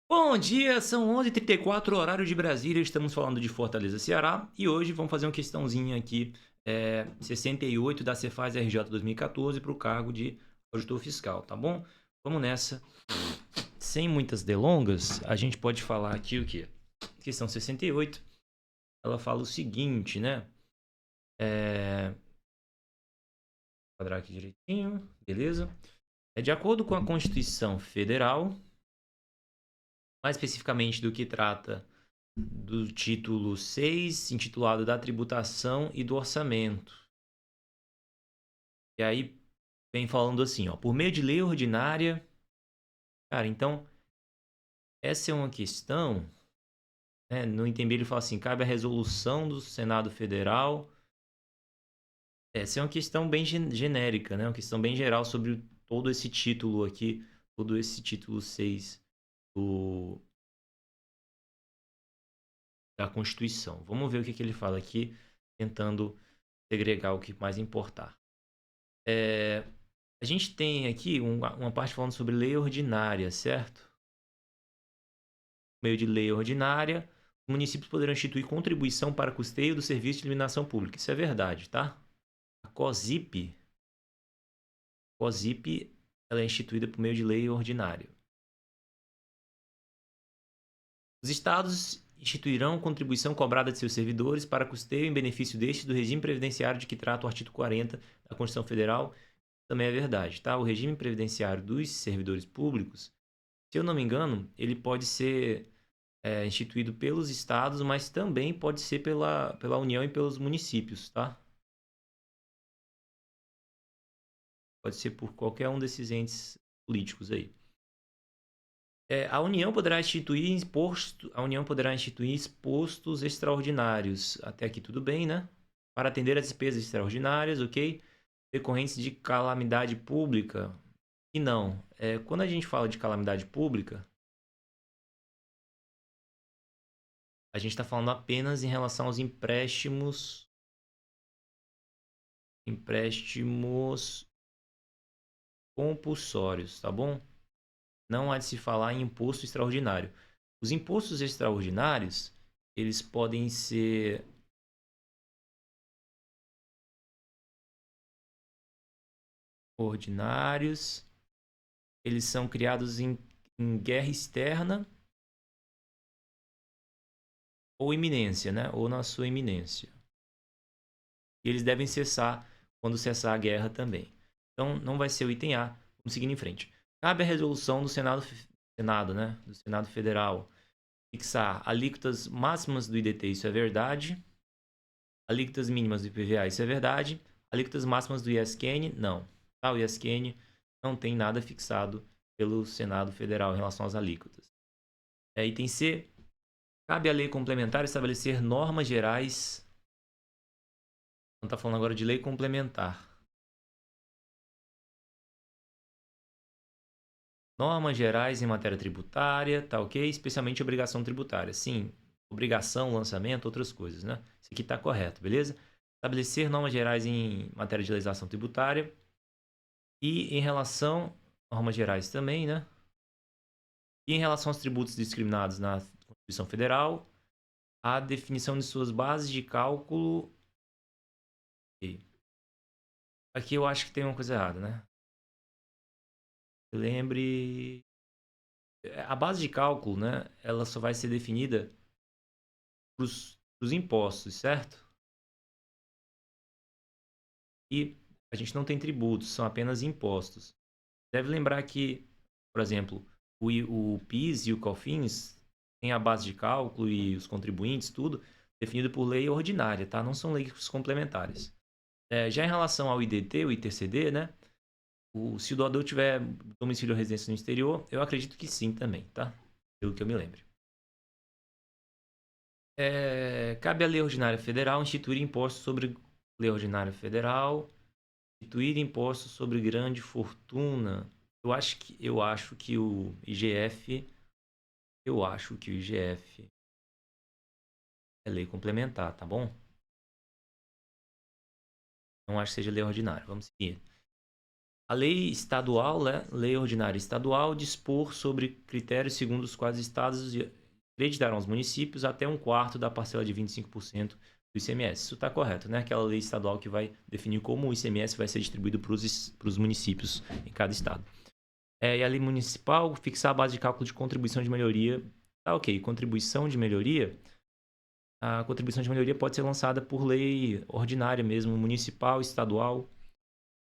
Bom dia, são 11h34, horário de Brasília, estamos falando de Fortaleza, Ceará, e hoje vamos fazer uma questãozinha aqui, 68 da Cefaz RJ 2014 para o cargo de auditor fiscal, tá bom? Vamos nessa. Sem muitas delongas, a gente pode falar aqui o quê? Questão 68, ela fala o seguinte, né? Vou quadrar aqui direitinho, beleza? De acordo com a Constituição Federal, mais especificamente do que trata do título 6, intitulado da tributação e do orçamento. E aí vem falando assim, ó, por meio de lei ordinária. Cara, então essa é uma questão, né? No entender ele fala assim, cabe a resolução do Senado Federal. Essa é uma questão bem genérica, né? Uma questão bem geral sobre todo esse título aqui, todo esse título 6 do, da Constituição. Vamos ver o que, que ele fala aqui, tentando segregar o que mais importar. A gente tem aqui uma parte falando sobre lei ordinária, certo? Por meio de lei ordinária, os municípios poderão instituir contribuição para custeio do serviço de iluminação pública. Isso é verdade, tá? A COSIP, ela é instituída por meio de lei ordinária. Os estados instituirão contribuição cobrada de seus servidores para custeio em benefício destes do regime previdenciário de que trata o artigo 40 da Constituição Federal. Também é verdade, tá? O regime previdenciário dos servidores públicos, se eu não me engano, ele pode ser instituído pelos estados, mas também pode ser pela União e pelos municípios, tá? Pode ser por qualquer um desses entes políticos aí. A União poderá instituir impostos extraordinários. Até aqui tudo bem, né? Para atender às despesas extraordinárias, ok? Decorrentes de calamidade pública. E não. Quando a gente fala de calamidade pública, a gente está falando apenas em relação aos empréstimos compulsórios, tá bom? Não há de se falar em imposto extraordinário. Os impostos extraordinários, eles podem ser ordinários, eles são criados em guerra externa ou iminência, né? Ou na sua iminência. E eles devem cessar quando cessar a guerra também. Então, não vai ser o item A. Vamos seguindo em frente. Cabe a resolução do Senado, né? Do Senado Federal fixar alíquotas máximas do IDT, isso é verdade. Alíquotas mínimas do IPVA, isso é verdade. Alíquotas máximas do ISQN, não. Tá? O ISQN não tem nada fixado pelo Senado Federal em relação às alíquotas. Item C. Cabe à lei complementar estabelecer normas gerais. Não está falando agora de lei complementar. Normas gerais em matéria tributária, tá ok? Especialmente obrigação tributária. Sim, obrigação, lançamento, outras coisas, né? Isso aqui está correto, beleza? Estabelecer normas gerais em matéria de legislação tributária. E em relação, normas gerais também, né? E em relação aos tributos discriminados na Constituição Federal, a definição de suas bases de cálculo. Aqui eu acho que tem uma coisa errada, né? Lembre. A base de cálculo, né? Ela só vai ser definida para os impostos, certo? E a gente não tem tributos, são apenas impostos. Deve lembrar que, por exemplo, o PIS e o COFINS têm a base de cálculo e os contribuintes, tudo, definido por lei ordinária, tá? Não são leis complementares. Já em relação ao IDT, o ITCD, né? Se o doador tiver domicílio ou residência no exterior, eu acredito que sim também, tá? Pelo que eu me lembro. Cabe à Lei Ordinária Federal instituir impostos sobre Lei Ordinária Federal, instituir impostos sobre grande fortuna. Eu acho que o IGF, é lei complementar, tá bom? Não acho que seja lei ordinária. Vamos seguir. A lei estadual, né, lei ordinária estadual, dispor sobre critérios segundo os quais estados creditarão aos municípios até um quarto da parcela de 25% do ICMS. Isso está correto, né? Aquela lei estadual que vai definir como o ICMS vai ser distribuído para os municípios em cada estado. E a lei municipal fixar a base de cálculo de contribuição de melhoria. Tá ok, contribuição de melhoria. A contribuição de melhoria pode ser lançada por lei ordinária mesmo, municipal, estadual.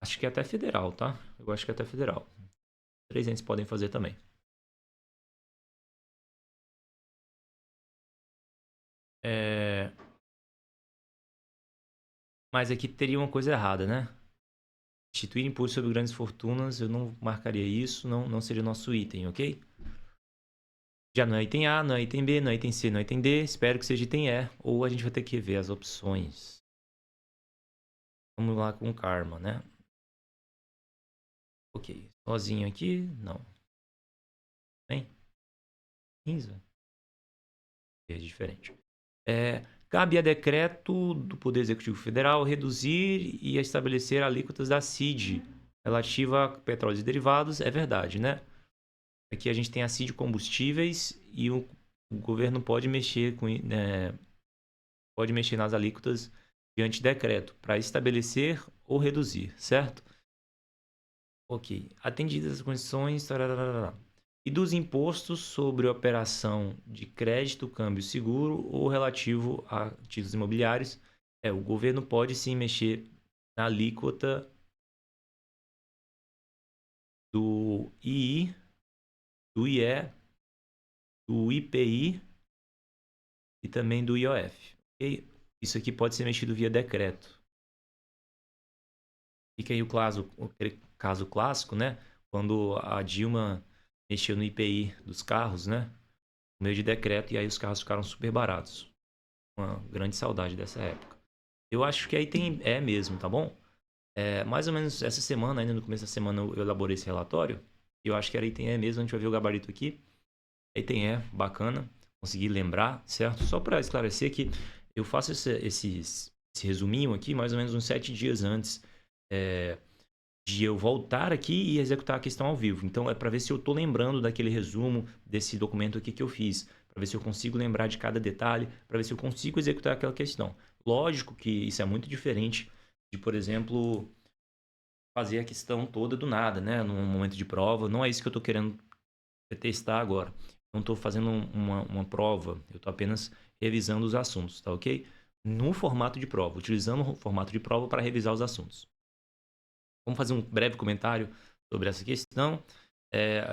Acho que é até federal, tá? Eu acho que é até federal. 3 entes podem fazer também. Mas aqui teria uma coisa errada, né? Instituir imposto sobre grandes fortunas, eu não marcaria isso, não seria nosso item, ok? Já não é item A, não é item B, não é item C, não é item D. Espero que seja item E, ou a gente vai ter que ver as opções. Vamos lá com karma, né? Ok, sozinho aqui, não. Bem, 15. É diferente. Cabe a decreto do Poder Executivo Federal reduzir e estabelecer alíquotas da CID relativa a petróleos e derivados. É verdade, né? Aqui a gente tem a CID combustíveis e o governo pode mexer pode mexer nas alíquotas diante de decreto para estabelecer ou reduzir, certo? Ok. Atendidas as condições. Tararara. E dos impostos sobre operação de crédito, câmbio seguro ou relativo a títulos imobiliários, o governo pode sim mexer na alíquota do II, do IE, do IPI e também do IOF. Okay? Isso aqui pode ser mexido via decreto. Fica aí o caso clássico, né? Quando a Dilma mexeu no IPI dos carros, né? No meio de decreto, e aí os carros ficaram super baratos. Uma grande saudade dessa época. Eu acho que aí tem mesmo, tá bom? Mais ou menos essa semana, ainda no começo da semana, eu elaborei esse relatório. E eu acho que era item E mesmo, a gente vai ver o gabarito aqui. Item E, bacana. Consegui lembrar, certo? Só para esclarecer que eu faço esse resuminho aqui mais ou menos uns 7 dias antes de eu voltar aqui e executar a questão ao vivo. Então é para ver se eu estou lembrando daquele resumo desse documento aqui que eu fiz, para ver se eu consigo lembrar de cada detalhe, para ver se eu consigo executar aquela questão. Lógico que isso é muito diferente de, por exemplo, fazer a questão toda do nada, né? Num momento de prova. Não é isso que eu estou querendo testar agora. Não estou fazendo uma prova, eu estou apenas revisando os assuntos, tá ok? No formato de prova, utilizando o formato de prova para revisar os assuntos. Vamos fazer um breve comentário sobre essa questão.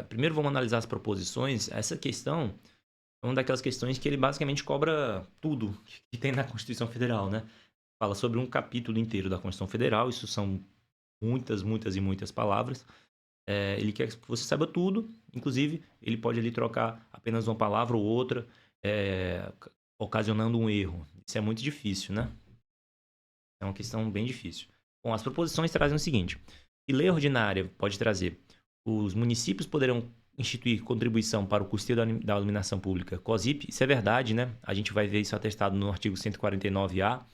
Primeiro vamos analisar as proposições. Essa questão é uma daquelas questões que ele basicamente cobra tudo que tem na Constituição Federal, né? Fala sobre um capítulo inteiro da Constituição Federal, isso são muitas, muitas e muitas palavras. Ele quer que você saiba tudo, inclusive ele pode ali trocar apenas uma palavra ou outra, ocasionando um erro. Isso é muito difícil, né? É uma questão bem difícil. Bom, as proposições trazem o seguinte: que lei ordinária pode trazer, os municípios poderão instituir contribuição para o custeio da iluminação pública COSIP. Isso é verdade, né? A gente vai ver isso atestado no artigo 149A.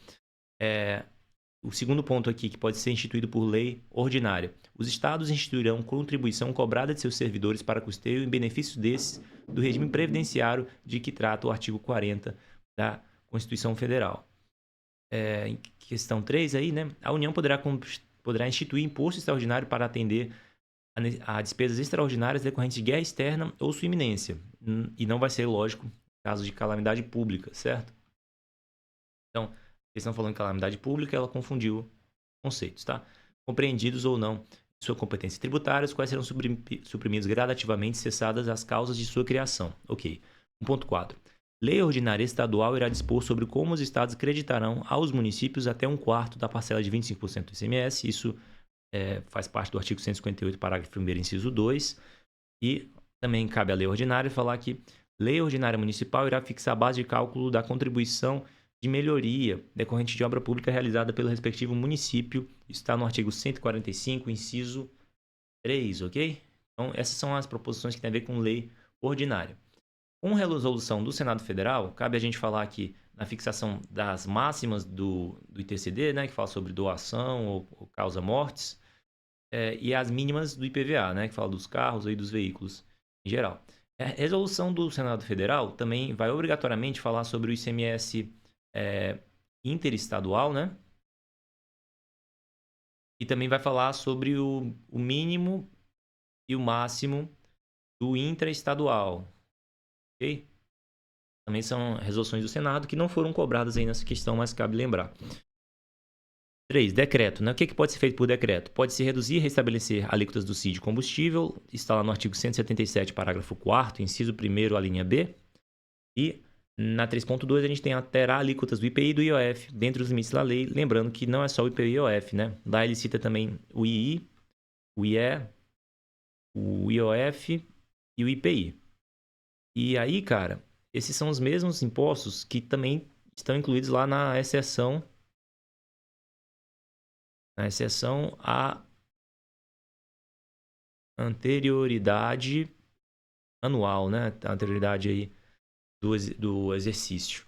O segundo ponto aqui, que pode ser instituído por lei ordinária. Os estados instituirão contribuição cobrada de seus servidores para custeio em benefício desses do regime previdenciário de que trata o artigo 40 da Constituição Federal. Em questão 3 aí, né? A União poderá instituir imposto extraordinário para atender a despesas extraordinárias decorrentes de guerra externa ou sua iminência. E não vai ser, lógico, caso de calamidade pública, certo? Então, eles estão falando de calamidade pública, ela confundiu conceitos, tá? Compreendidos ou não sua competência tributária, os quais serão suprimidos gradativamente, cessadas as causas de sua criação. Ok. 1.4. Lei ordinária estadual irá dispor sobre como os estados creditarão aos municípios até um quarto da parcela de 25% do ICMS. Isso faz parte do artigo 158, parágrafo 1º, inciso 2. E também cabe à lei ordinária falar que lei ordinária municipal irá fixar a base de cálculo da contribuição de melhoria decorrente de obra pública realizada pelo respectivo município. Isso está no artigo 145, inciso 3, ok? Então, essas são as proposições que têm a ver com lei ordinária. Com resolução do Senado Federal, cabe a gente falar aqui na fixação das máximas do ITCD, né, que fala sobre doação ou causa mortes. e as mínimas do IPVA, né? Que fala dos carros e dos veículos em geral. A resolução do Senado Federal também vai obrigatoriamente falar sobre o ICMS interestadual, né? E também vai falar sobre o mínimo e o máximo do intraestadual, ok? Também são resoluções do Senado que não foram cobradas aí nessa questão, mas cabe lembrar. 3. Decreto. Né? O que pode ser feito por decreto? Pode-se reduzir e restabelecer alíquotas do CID combustível. Está lá no artigo 177, parágrafo 4º, inciso 1º, a linha B. E na 3.2 a gente tem alterar alíquotas do IPI e do IOF dentro dos limites da lei. Lembrando que não é só o IPI e o IOF, né? Lá ele cita também o II, o IE, o IOF e o IPI. E aí, cara, esses são os mesmos impostos que também estão incluídos lá na exceção à anterioridade anual, né? A anterioridade aí do exercício.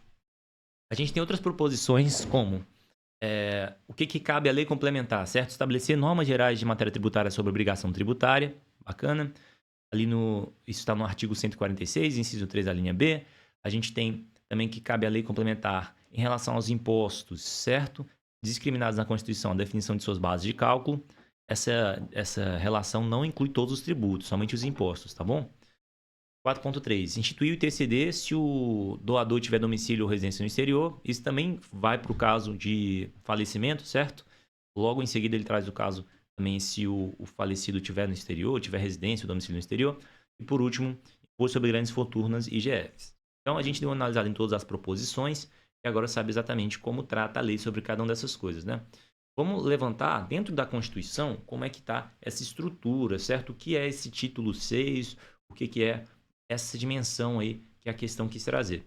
A gente tem outras proposições como o que cabe à lei complementar, certo? Estabelecer normas gerais de matéria tributária sobre obrigação tributária, bacana. Isso está no artigo 146, inciso 3, a linha B. A gente tem também que cabe à lei complementar em relação aos impostos, certo? Discriminados na Constituição, a definição de suas bases de cálculo. Essa relação não inclui todos os tributos, somente os impostos, tá bom? 4.3. Instituir o ITCD se o doador tiver domicílio ou residência no exterior. Isso também vai para o caso de falecimento, certo? Logo em seguida ele traz o caso também se o falecido tiver no exterior, tiver residência ou domicílio no exterior. E por último, imposto sobre grandes fortunas e IGFs. Então a gente deu uma analisada em todas as proposições e agora sabe exatamente como trata a lei sobre cada uma dessas coisas, né? Vamos levantar dentro da Constituição como é que está essa estrutura, certo? O que é esse título 6, o que é essa dimensão aí que a questão quis trazer.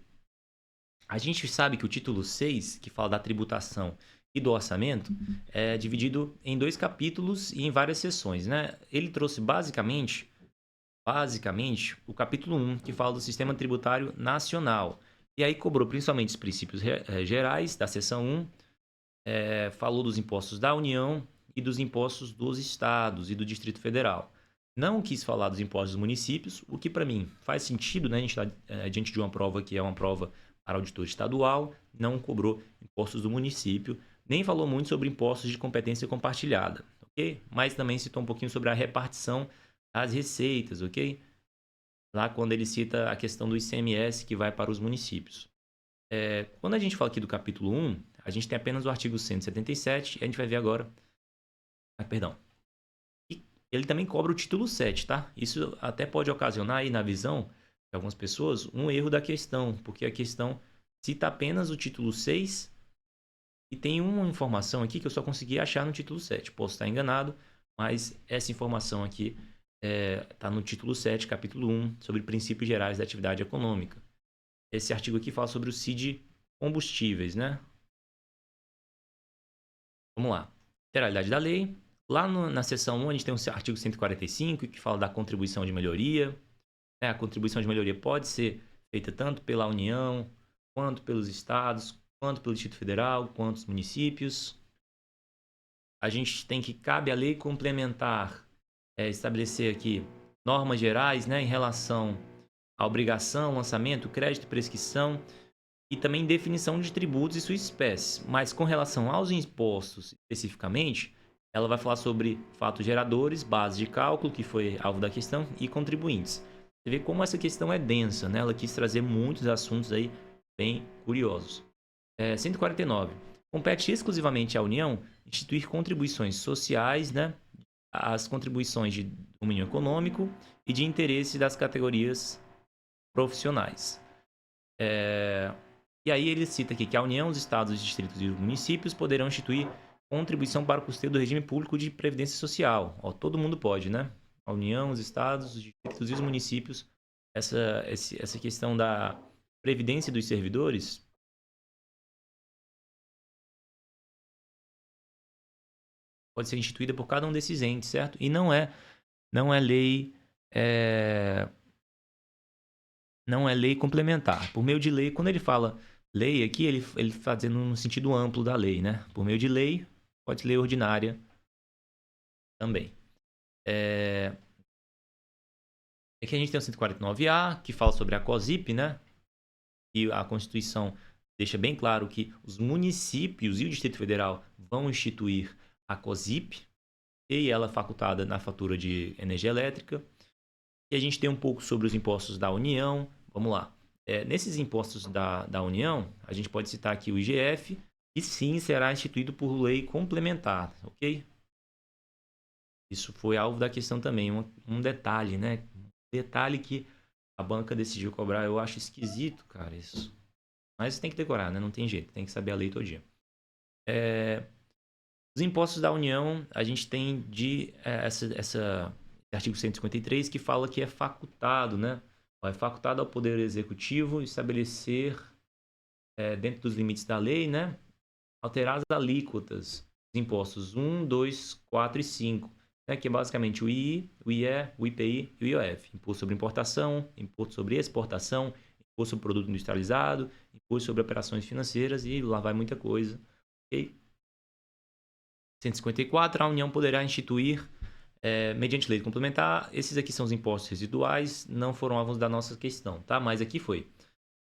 A gente sabe que o título 6, que fala da tributação e do orçamento, é dividido em 2 capítulos e em várias seções, né? Ele trouxe basicamente o capítulo 1, que fala do sistema tributário nacional. E aí cobrou principalmente os princípios gerais da seção 1, falou dos impostos da União e dos impostos dos estados e do Distrito Federal. Não quis falar dos impostos dos municípios, o que para mim faz sentido, né? A gente está diante de uma prova que é uma prova para auditor estadual, não cobrou impostos do município, nem falou muito sobre impostos de competência compartilhada, ok? Mas também citou um pouquinho sobre a repartição das receitas, ok? Lá quando ele cita a questão do ICMS que vai para os municípios. Quando a gente fala aqui do capítulo 1, a gente tem apenas o artigo 177, e a gente vai ver agora... perdão. Ele também cobra o título 7, tá? Isso até pode ocasionar aí na visão de algumas pessoas um erro da questão, porque a questão cita apenas o título 6 e tem uma informação aqui que eu só consegui achar no título 7. Posso estar enganado, mas essa informação aqui está no título 7, capítulo 1, sobre princípios gerais da atividade econômica. Esse artigo aqui fala sobre o CID combustíveis, né? Vamos lá. Literalidade da lei. Lá na seção 1, a gente tem o artigo 145, que fala da contribuição de melhoria. A contribuição de melhoria pode ser feita tanto pela União, quanto pelos estados, quanto pelo Distrito Federal, quanto os municípios. A gente tem que cabe à lei complementar, estabelecer aqui normas gerais, né, em relação à obrigação, lançamento, crédito e prescrição, e também definição de tributos e suas espécies. Mas com relação aos impostos especificamente, ela vai falar sobre fatos geradores, base de cálculo, que foi alvo da questão, e contribuintes. Você vê como essa questão é densa, né? Ela quis trazer muitos assuntos aí bem curiosos. 149. Compete exclusivamente à União instituir contribuições sociais, né? As contribuições de domínio econômico e de interesse das categorias profissionais. E aí ele cita aqui que a União, os estados, os distritos e os municípios poderão instituir contribuição para o custeio do regime público de previdência social. Todo mundo pode, né? A União, os estados, os distritos e os municípios. Essa questão da previdência dos servidores pode ser instituída por cada um desses entes, certo? E não é lei... não é lei complementar. Por meio de lei, quando ele fala lei aqui, ele fazendo no sentido amplo da lei, né? Por meio de lei, pode ser lei ordinária também. Aqui a gente tem o 149A, que fala sobre a COSIP, né? E a Constituição deixa bem claro que os municípios e o Distrito Federal vão instituir a COSIP, e ela é facultada na fatura de energia elétrica. E a gente tem um pouco sobre os impostos da União. Vamos lá. Nesses impostos da União, a gente pode citar aqui o IGF, que sim será instituído por lei complementar, ok? Isso foi alvo da questão também. Um detalhe, né? Detalhe que a banca decidiu cobrar. Eu acho esquisito, cara, isso. Mas tem que decorar, né? Não tem jeito. Tem que saber a lei todo dia. Os impostos da União, a gente tem esse artigo 153 que fala que é facultado, né? É facultado ao Poder Executivo estabelecer, dentro dos limites da lei, né? Alterar as alíquotas dos impostos 1, 2, 4 e 5, né? Que é basicamente o II, o IE, o IPI e o IOF. Imposto sobre importação, imposto sobre exportação, imposto sobre produto industrializado, imposto sobre operações financeiras e lá vai muita coisa. Ok? 154, a União poderá instituir, mediante lei complementar, esses aqui são os impostos residuais, não foram alvos da nossa questão, tá? Mas aqui foi.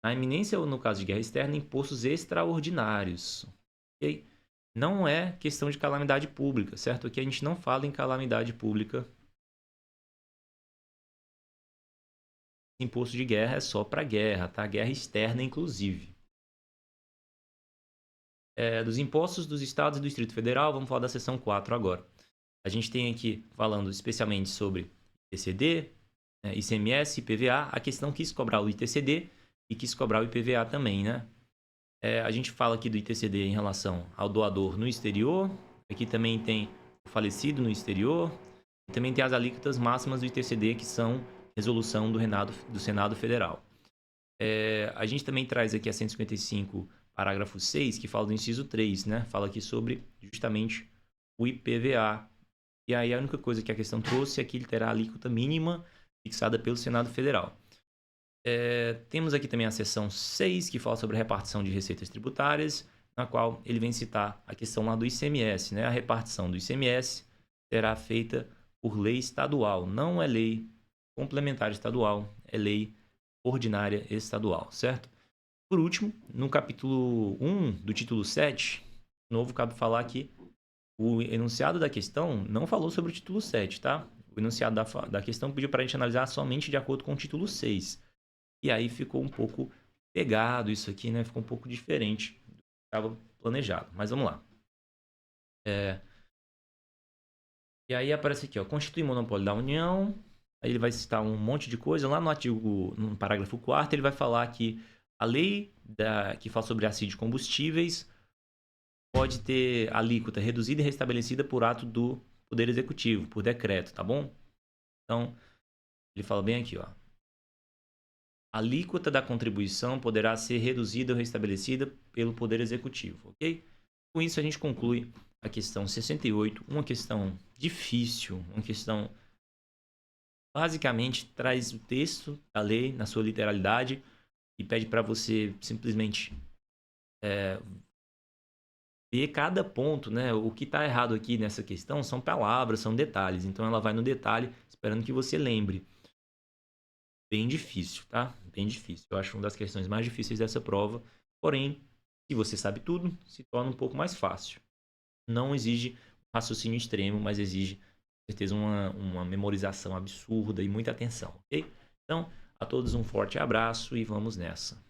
Na iminência ou no caso de guerra externa, impostos extraordinários. Ok? Não é questão de calamidade pública, certo? Aqui a gente não fala em calamidade pública. Imposto de guerra é só para guerra, tá? Guerra externa, inclusive. Dos impostos dos estados e do Distrito Federal, vamos falar da seção 4 agora. A gente tem aqui falando especialmente sobre ITCD, ICMS, IPVA. A questão quis cobrar o ITCD e quis cobrar o IPVA também, né? A gente fala aqui do ITCD em relação ao doador no exterior. Aqui também tem o falecido no exterior. E também tem as alíquotas máximas do ITCD, que são resolução do Senado Federal. A gente também traz aqui a 155, parágrafo 6, que fala do inciso 3, né? Fala aqui sobre justamente o IPVA. E aí a única coisa que a questão trouxe é que ele terá a alíquota mínima fixada pelo Senado Federal. Temos aqui também a seção 6, que fala sobre a repartição de receitas tributárias, na qual ele vem citar a questão lá do ICMS, né? A repartição do ICMS será feita por lei estadual, não é lei complementar estadual, é lei ordinária estadual, certo? Por último, no capítulo 1 do título 7, de novo cabe falar que o enunciado da questão não falou sobre o título 7, tá? O enunciado da questão pediu para a gente analisar somente de acordo com o título 6. E aí ficou um pouco pegado isso aqui, né? Ficou um pouco diferente do que estava planejado. Mas vamos lá. E aí aparece aqui, ó, constitui monopólio da União. Aí ele vai citar um monte de coisa. Lá no parágrafo 4º, ele vai falar que a lei que fala sobre assédio de combustíveis pode ter alíquota reduzida e restabelecida por ato do Poder Executivo, por decreto, tá bom? Então, ele fala bem aqui, ó. A alíquota da contribuição poderá ser reduzida ou restabelecida pelo Poder Executivo, ok? Com isso, a gente conclui a questão 68, uma questão difícil, uma questão basicamente traz o texto da lei na sua literalidade e pede para você simplesmente ver cada ponto, né? O que está errado aqui nessa questão são palavras, são detalhes. Então ela vai no detalhe esperando que você lembre. Bem difícil, tá? Bem difícil. Eu acho uma das questões mais difíceis dessa prova. Porém, se você sabe tudo, se torna um pouco mais fácil. Não exige raciocínio extremo, mas exige, com certeza, uma memorização absurda e muita atenção, ok? Então, a todos um forte abraço e vamos nessa.